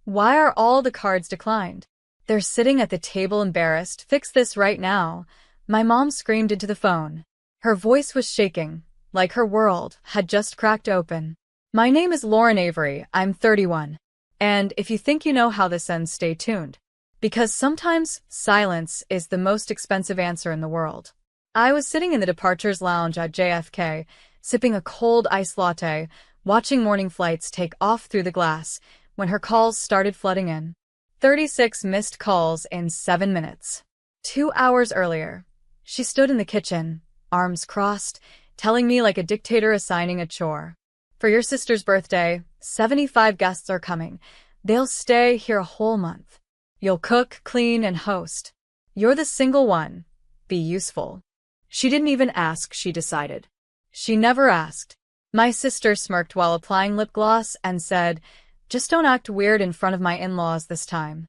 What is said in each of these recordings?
Why are all the cards declined? They're sitting at the table embarrassed. Fix this right now. My mom screamed into the phone. Her voice was shaking, like her world had just cracked open. My name is Lauren Avery. I'm 31. And if you think you know how this ends, stay tuned. Because sometimes silence is the most expensive answer in the world. I was sitting in the departures lounge at JFK, sipping a cold iced latte, watching morning flights take off through the glass, when her calls started flooding in. 36 missed calls in 7 minutes. 2 hours earlier, she stood in the kitchen, arms crossed, telling me like a dictator assigning a chore. For your sister's birthday, 75 guests are coming. They'll stay here a whole month. You'll cook, clean, and host. You're the single one. Be useful. She didn't even ask, she decided. She never asked. My sister smirked while applying lip gloss and said, "Just don't act weird in front of my in-laws this time."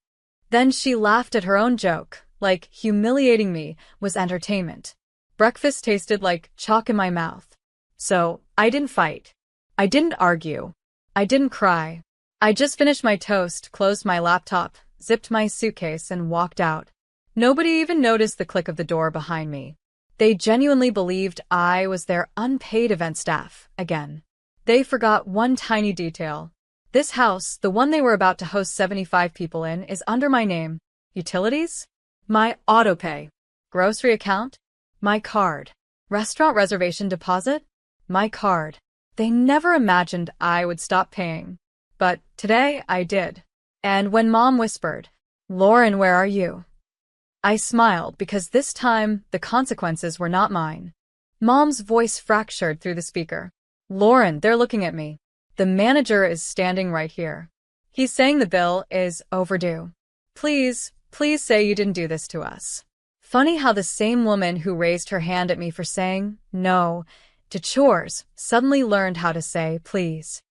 Then she laughed at her own joke, like humiliating me was entertainment. Breakfast tasted like chalk in my mouth. So, I didn't fight. I didn't argue. I didn't cry. I just finished my toast, closed my laptop, zipped my suitcase, and walked out. Nobody even noticed the click of the door behind me. They genuinely believed I was their unpaid event staff again. They forgot one tiny detail. This house, the one they were about to host 75 people in, is under my name. Utilities? My autopay. Grocery account? My card. Restaurant reservation deposit? My card. They never imagined I would stop paying. But today I did. And when Mom whispered, "Lauren, where are you?" I smiled because this time the consequences were not mine. Mom's voice fractured through the speaker. "Lauren, they're looking at me. The manager is standing right here. He's saying the bill is overdue. Please, please say you didn't do this to us." Funny how the same woman who raised her hand at me for saying no to chores suddenly learned how to say please.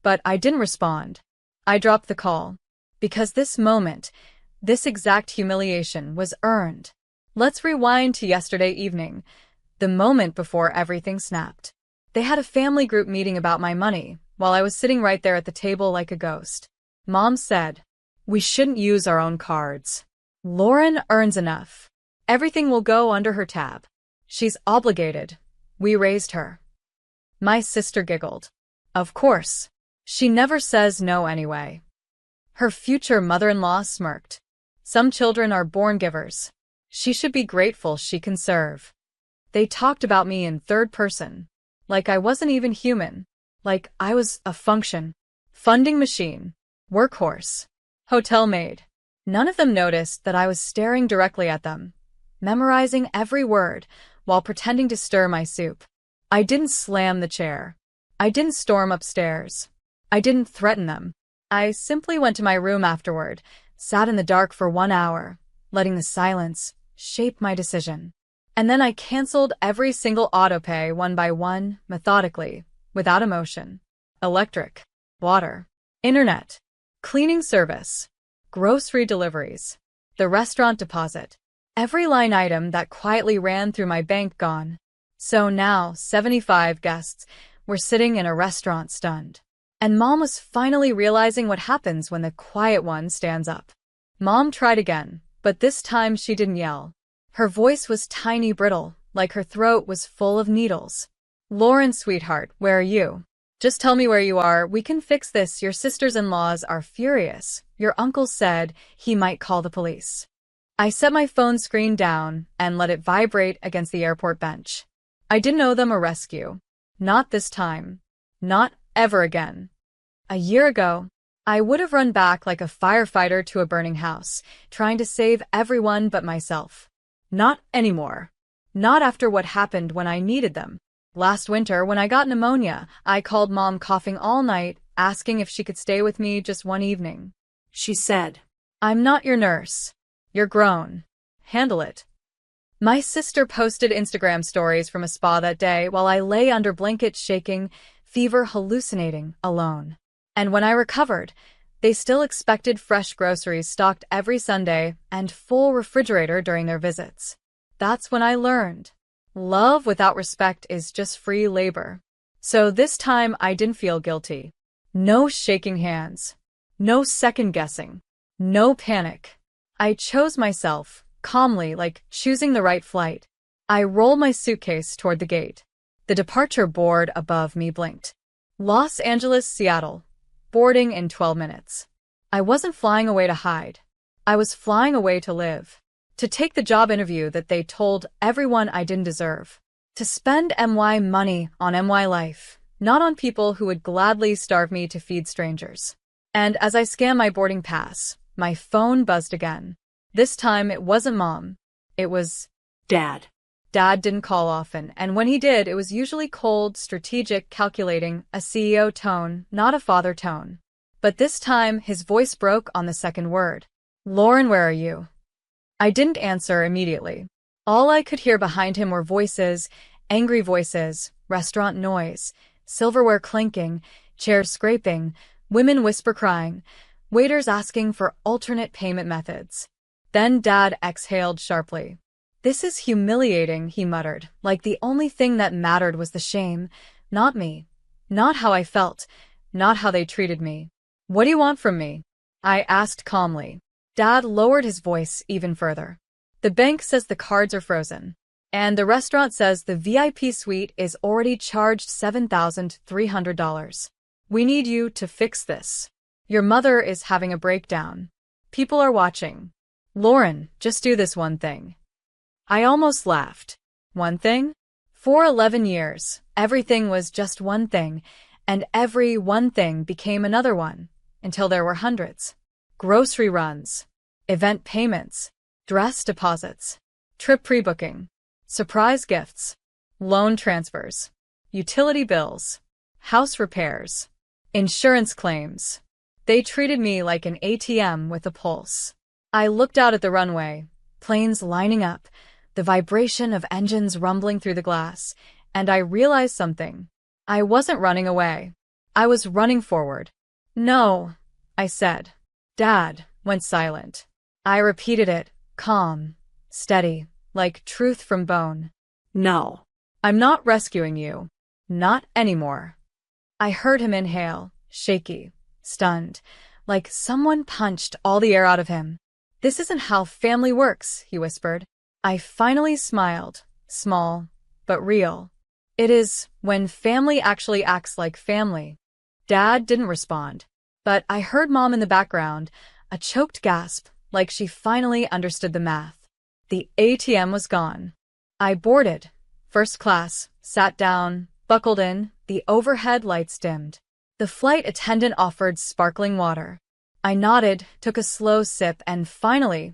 But I didn't respond. I dropped the call. Because this moment, this exact humiliation was earned. Let's rewind to yesterday evening, the moment before everything snapped. They had a family group meeting about my money, while I was sitting right there at the table like a ghost. Mom said, "We shouldn't use our own cards. Lauren earns enough. Everything will go under her tab. She's obligated. We raised her." My sister giggled. Of course. She never says no anyway. Her future mother-in-law smirked. Some children are born givers. She should be grateful she can serve. They talked about me in third person. Like I wasn't even human. Like I was a function. Funding machine. Workhorse. Hotel maid. None of them noticed that I was staring directly at them, memorizing every word while pretending to stir my soup. I didn't slam the chair. I didn't storm upstairs. I didn't threaten them. I simply went to my room afterward, sat in the dark for 1 hour, letting the silence shape my decision. And then I canceled every single autopay one by one, methodically, without emotion. Electric, water, internet, cleaning service, grocery deliveries, the restaurant deposit. Every line item that quietly ran through my bank gone. So now 75 guests were sitting in a restaurant stunned. And Mom was finally realizing what happens when the quiet one stands up. Mom tried again, but this time she didn't yell. Her voice was tiny, brittle, like her throat was full of needles. "Lauren, sweetheart, where are you? Just tell me where you are. We can fix this. Your sisters-in-laws are furious. Your uncle said he might call the police." I set my phone screen down and let it vibrate against the airport bench. I didn't owe them a rescue. Not this time. Not ever again. A year ago, I would have run back like a firefighter to a burning house, trying to save everyone but myself. Not anymore. Not after what happened when I needed them. Last winter, when I got pneumonia, I called Mom coughing all night, asking if she could stay with me just one evening. She said, "I'm not your nurse. You're grown. Handle it." My sister posted Instagram stories from a spa that day while I lay under blankets shaking, fever hallucinating, alone. And when I recovered, they still expected fresh groceries stocked every Sunday and full refrigerator during their visits. That's when I learned. Love without respect is just free labor. So this time I didn't feel guilty. No shaking hands. No second guessing. No panic. I chose myself, calmly, like choosing the right flight. I roll my suitcase toward the gate. The departure board above me blinked. Los Angeles, Seattle. Boarding in 12 minutes. I wasn't flying away to hide. I was flying away to live. To take the job interview that they told everyone I didn't deserve. To spend MY money on MY life, not on people who would gladly starve me to feed strangers. And as I scanned my boarding pass, my phone buzzed again. This time it wasn't Mom. It was Dad. Dad didn't call often, and when he did, it was usually cold, strategic, calculating, a CEO tone, not a father tone. But this time, his voice broke on the second word. Lauren, where are you? I didn't answer immediately. All I could hear behind him were voices, angry voices, restaurant noise, silverware clinking, chairs scraping, women whisper crying, waiters asking for alternate payment methods. Then Dad exhaled sharply. This is humiliating, he muttered, like the only thing that mattered was the shame, not me. Not how I felt, not how they treated me. What do you want from me? I asked calmly. Dad lowered his voice even further. The bank says the cards are frozen. And the restaurant says the VIP suite is already charged $7,300. We need you to fix this. Your mother is having a breakdown. People are watching. Lauren, just do this one thing. I almost laughed. One thing? For 11 years, everything was just one thing, and every one thing became another one, until there were hundreds. Grocery runs, event payments, dress deposits, trip pre-booking, surprise gifts, loan transfers, utility bills, house repairs, insurance claims. They treated me like an ATM with a pulse. I looked out at the runway, planes lining up, the vibration of engines rumbling through the glass, and I realized something. I wasn't running away. I was running forward. No, I said. Dad went silent. I repeated it, calm, steady, like truth from bone. No. I'm not rescuing you. Not anymore. I heard him inhale, shaky, stunned, like someone punched all the air out of him. This isn't how family works, he whispered. I finally smiled, small, but real. It is when family actually acts like family. Dad didn't respond, but I heard Mom in the background, a choked gasp, like she finally understood the math. The ATM was gone. I boarded, first class, sat down, buckled in, the overhead lights dimmed. The flight attendant offered sparkling water. I nodded, took a slow sip, and finally,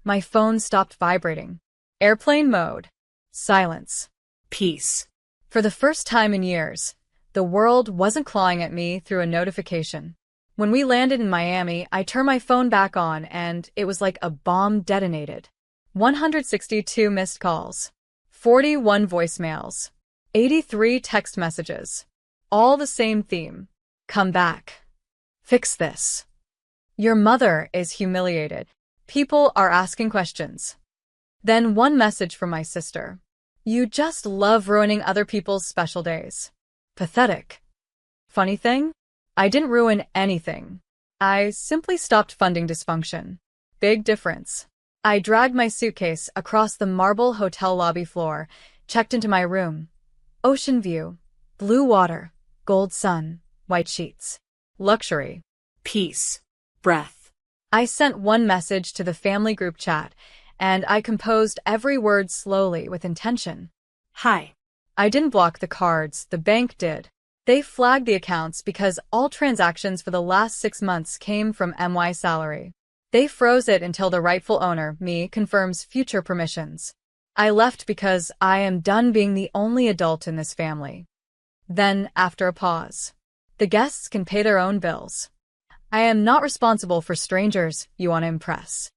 my phone stopped vibrating. Airplane mode. Silence. Peace. For the first time in years, the world wasn't clawing at me through a notification. When we landed in Miami, I turned my phone back on and it was like a bomb detonated. 162 missed calls. 41 voicemails. 83 text messages. All the same theme. Come back. Fix this. Your mother is humiliated. People are asking questions. Then one message from my sister. You just love ruining other people's special days. Pathetic. Funny thing? I didn't ruin anything. I simply stopped funding dysfunction. Big difference. I dragged my suitcase across the marble hotel lobby floor, checked into my room. Ocean view. Blue water. Gold sun. White sheets. Luxury. Peace. Breath. I sent one message to the family group chat, and I composed every word slowly with intention. Hi. I didn't block the cards, the bank did. They flagged the accounts because all transactions for the last 6 months came from MY salary. They froze it until the rightful owner, me, confirms future permissions. I left because I am done being the only adult in this family. Then, after a pause, the guests can pay their own bills. I am not responsible for strangers you want to impress.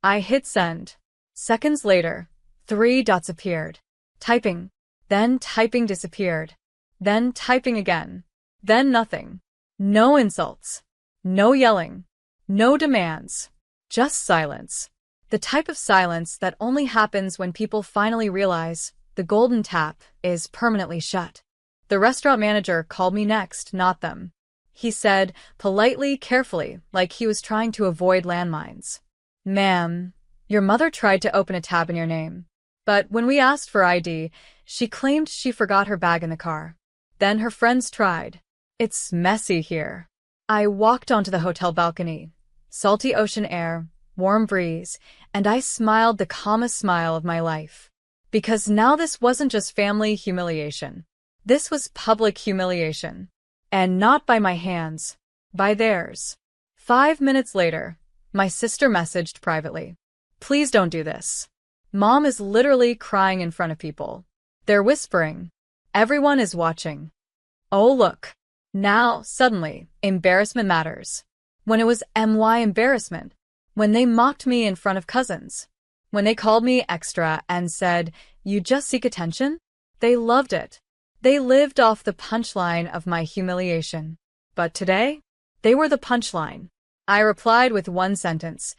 I hit send. Seconds later, 3 dots appeared. Typing. Then typing disappeared. Then typing again. Then nothing. No insults. No yelling. No demands. Just silence. The type of silence that only happens when people finally realize the golden tap is permanently shut. The restaurant manager called me next, not them. he said, politely, carefully, like he was trying to avoid landmines. Ma'am, your mother tried to open a tab in your name. But when we asked for ID, she claimed she forgot her bag in the car. Then her friends tried. It's messy here. I walked onto the hotel balcony. Salty ocean air, warm breeze, and I smiled the calmest smile of my life. Because now this wasn't just family humiliation. This was public humiliation. And not by my hands, by theirs. 5 minutes later, my sister messaged privately. Please don't do this. Mom is literally crying in front of people. They're whispering. Everyone is watching. Oh look. Now, suddenly, embarrassment matters. When it was my embarrassment. When they mocked me in front of cousins. When they called me extra and said, you just seek attention? They loved it. They lived off the punchline of my humiliation. But today, they were the punchline. I replied with one sentence.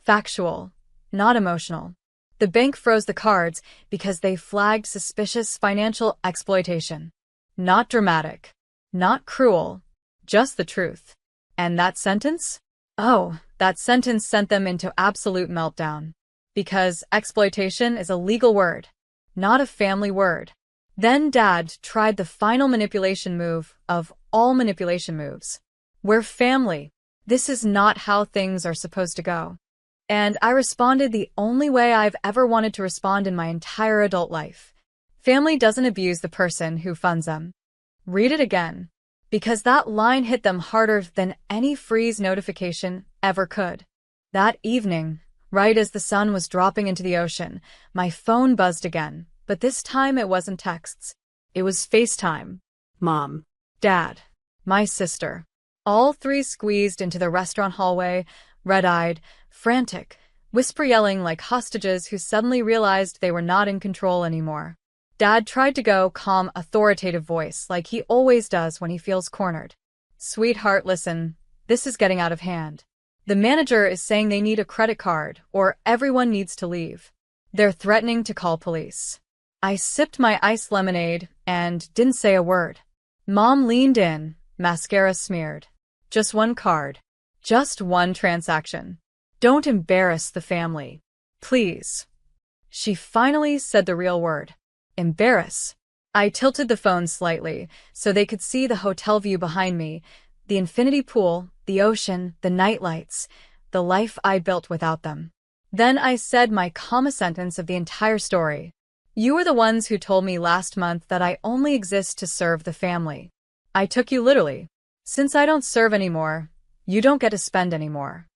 Factual, not emotional. The bank froze the cards because they flagged suspicious financial exploitation. Not dramatic. Not cruel. Just the truth. And that sentence? Oh, that sentence sent them into absolute meltdown. Because exploitation is a legal word, not a family word. Then Dad tried the final manipulation move of all manipulation moves. We're family. This is not how things are supposed to go. And I responded the only way I've ever wanted to respond in my entire adult life. Family doesn't abuse the person who funds them. Read it again. Because that line hit them harder than any freeze notification ever could. That evening, right as the sun was dropping into the ocean, my phone buzzed again, but this time it wasn't texts. It was FaceTime. Mom. Dad. My sister. All three squeezed into the restaurant hallway, red-eyed, frantic, whisper yelling like hostages who suddenly realized they were not in control anymore. Dad tried to go calm, authoritative voice like he always does when he feels cornered. Sweetheart, listen, this is getting out of hand. The manager is saying they need a credit card or everyone needs to leave. They're threatening to call police. I sipped my iced lemonade and didn't say a word. Mom leaned in, mascara smeared. Just one card. Just one transaction. Don't embarrass the family. Please. She finally said the real word. Embarrass. I tilted the phone slightly so they could see the hotel view behind me, the infinity pool, the ocean, the nightlights, the life I built without them. Then I said my calmest sentence of the entire story. You were the ones who told me last month that I only exist to serve the family. I took you literally. Since I don't serve anymore, you don't get to spend anymore.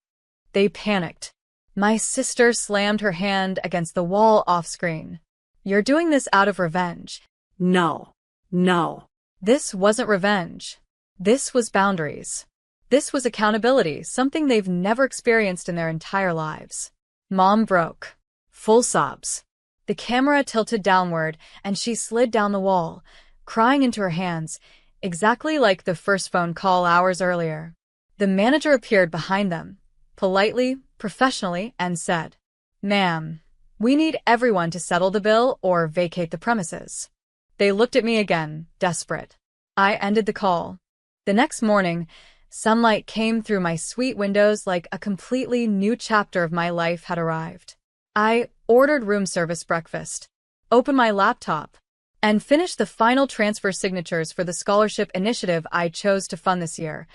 They panicked. My sister slammed her hand against the wall off-screen. You're doing this out of revenge. No. No. This wasn't revenge. This was boundaries. This was accountability, something they've never experienced in their entire lives. Mom broke. Full sobs. The camera tilted downward, and she slid down the wall, crying into her hands, exactly like the first phone call hours earlier. The manager appeared behind them, politely, professionally, and said, Ma'am, we need everyone to settle the bill or vacate the premises. They looked at me again, desperate. I ended the call. The next morning, sunlight came through my suite windows like a completely new chapter of my life had arrived. I ordered room service breakfast, opened my laptop, and finished the final transfer signatures for the scholarship initiative I chose to fund this year.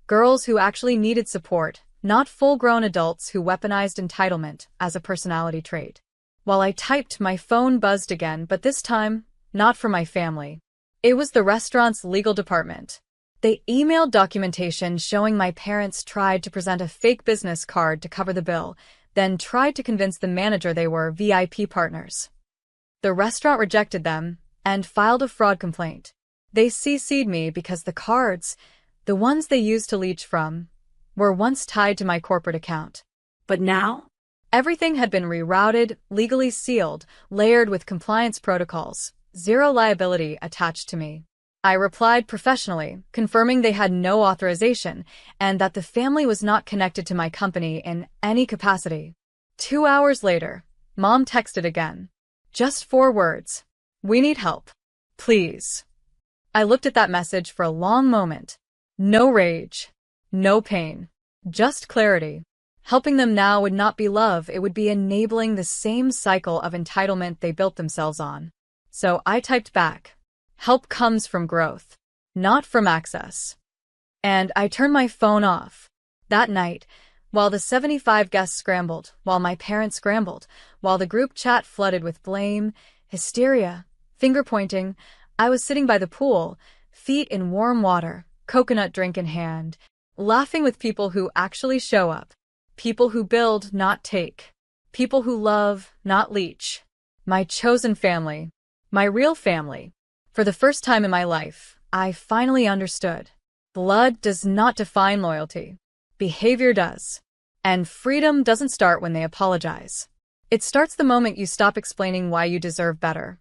Girls who actually needed support, not full-grown adults who weaponized entitlement as a personality trait. While I typed, my phone buzzed again, but this time, not from my family. It was the restaurant's legal department. They emailed documentation showing my parents tried to present a fake business card to cover the bill, then tried to convince the manager they were VIP partners. The restaurant rejected them and filed a fraud complaint. They CC'd me because the cards, the ones they used to leech from, were once tied to my corporate account. But now? Everything had been rerouted, legally sealed, layered with compliance protocols, zero liability attached to me. I replied professionally, confirming they had no authorization and that the family was not connected to my company in any capacity. 2 hours later, Mom texted again. Just 4 words. We need help. Please. I looked at that message for a long moment. No rage. No pain. Just clarity. Helping them now would not be love, it would be enabling the same cycle of entitlement they built themselves on. So I typed back. Help comes from growth, not from access. And I turned my phone off. That night, while the 75 guests scrambled, while my parents scrambled, while the group chat flooded with blame, hysteria, finger-pointing, I was sitting by the pool, feet in warm water, coconut drink in hand, laughing with people who actually show up. People who build, not take. People who love, not leech. My chosen family. My real family. For the first time in my life, I finally understood. Blood does not define loyalty. Behavior does. And freedom doesn't start when they apologize. It starts the moment you stop explaining why you deserve better.